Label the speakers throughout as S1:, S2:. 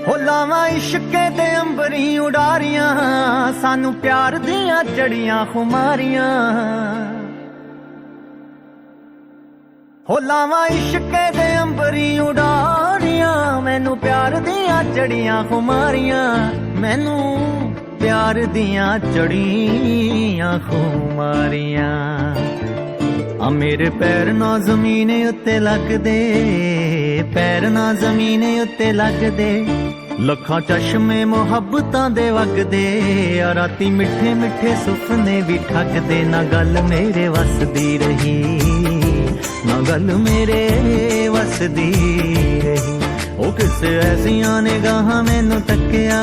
S1: ਹੋ ਲਾਵਾਂ ਇਸ਼ਕੇ ਦੇ ਅੰਬਰੀ ਉਡਾਰੀਆਂ, ਸਾਨੂੰ ਪਿਆਰ ਦੀਆਂ ਚੜੀਆਂ ਖੁਮਾਰੀਆਂ। ਹੋ ਲਾਵਾਂ ਇਸ਼ਕੇ ਦੇ ਅੰਬਰੀ ਉਡਾਰੀਆਂ, ਮੈਨੂੰ ਪਿਆਰ ਦੀਆਂ ਚੜੀਆਂ ਖੁਮਾਰੀਆਂ। ਮੈਨੂੰ ਪਿਆਰ ਦੀਆਂ ਚੜੀਆਂ ਖੁਮਾਰੀਆਂ। ਆ ਮੇਰੇ ਪੈਰ ਨਾ ਜ਼ਮੀਨ ਉੱਤੇ ਲੱਗਦੇ, ਪੈਰ ਨਾ ਜ਼ਮੀਨ ਉੱਤੇ ਲੱਗਦੇ। ਲੱਖਾਂ ਚਸ਼ਮੇ ਮੁਹੱਬਤਾਂ ਦੇ ਵਗਦੇ, ਆ ਰਾਤੀ ਮਿੱਠੇ ਮਿੱਠੇ ਸੁਪਨੇ ਵੀ ਠੱਗਦੇ। ਨਾ ਗੱਲ ਮੇਰੇ ਵਸਦੀ ਰਹੀ, ਨਾ ਗੱਲ ਮੇਰੇ ਵਸਦੀ ਰਹੀ। ਉਹ ਕਿਸੇ ਐਸੀਆਂ ਨਿਗਾਹਾਂ ਮੈਨੂੰ ਤੱਕਿਆ,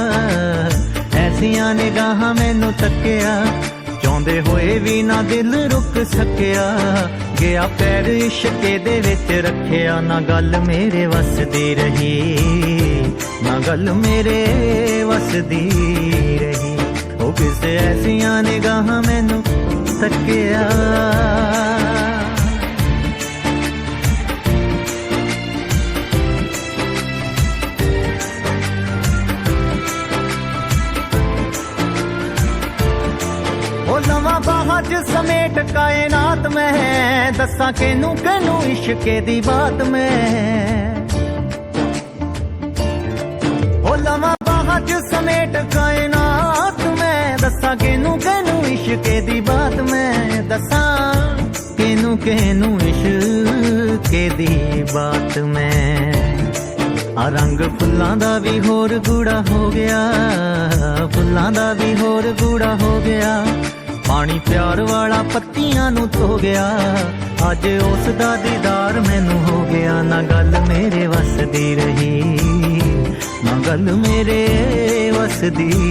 S1: ਐਸੀਆਂ ਨਿਗਾਹਾਂ ਮੈਨੂੰ ਤੱਕਿਆ। ਚਾਹੁੰਦੇ ਹੋਏ ਵੀ ਨਾ ਦਿਲ ਰੁਕ ਸਕਿਆ, ਗਿਆ ਪੈਰ ਇਸ਼ਕੇ ਦੇ ਵਿੱਚ ਰੱਖਿਆ। ਨਾ ਗੱਲ ਮੇਰੇ ਵਸਦੀ ਰਹੀ, ਨਾ ਗੱਲ ਮੇਰੇ ਵਸਦੀ ਰਹੀ। ਉਹ ਕਿਸੇ ਐਸੀਆਂ ਨਿਗਾਹਾਂ ਮੈਨੂੰ ਤੱਕਿਆ। ਉਹ ਲਵਾਂ ਬਾਹਾਂ 'ਚ ਸਮੇਟ ਕਾਇਨਾਤ ਮੈਂ, ਦੱਸਾਂ ਕਿਨੂੰ ਕਿਨੂੰ ਇਸ਼ਕੇ ਦੀ ਬਾਤ ਮੈਂ। ਉਹ ਲਵਾਂ ਬਾਹਾਂ 'ਚ ਸਮੇਟ ਕਾਇਨਾਤ ਮੈਂ, ਦੱਸਾਂ ਕਿਨੂੰ ਕਿਨੂੰ ਇਸ਼ਕੇ ਦੀ ਬਾਤ ਮੈਂ। ਦੱਸਾਂ ਕਿਨੂੰ ਕਿਨੂੰ ਇਸ਼ਕੇ ਦੀ ਬਾਤ ਮੈਂ। ਆ ਰੰਗ ਫੁੱਲਾਂ ਦਾ ਵੀ ਹੋਰ ਗੂੜਾ ਹੋ ਗਿਆ, ਫੁੱਲਾਂ ਦਾ ਵੀ ਹੋਰ ਗੂੜਾ ਹੋ ਗਿਆ। ਪਾਣੀ ਪਿਆਰ ਵਾਲਾ ਪੱਤੀਆਂ ਨੂੰ ਧੋ ਗਿਆ, ਅੱਜ ਉਸ ਦਾ ਦੀਦਾਰ ਮੈਨੂੰ ਹੋ ਗਿਆ। ਨਾ ਗੱਲ ਮੇਰੇ ਵਸਦੀ ਰਹੀ, ਨਾ ਗੱਲ ਮੇਰੇ ਵਸਦੀ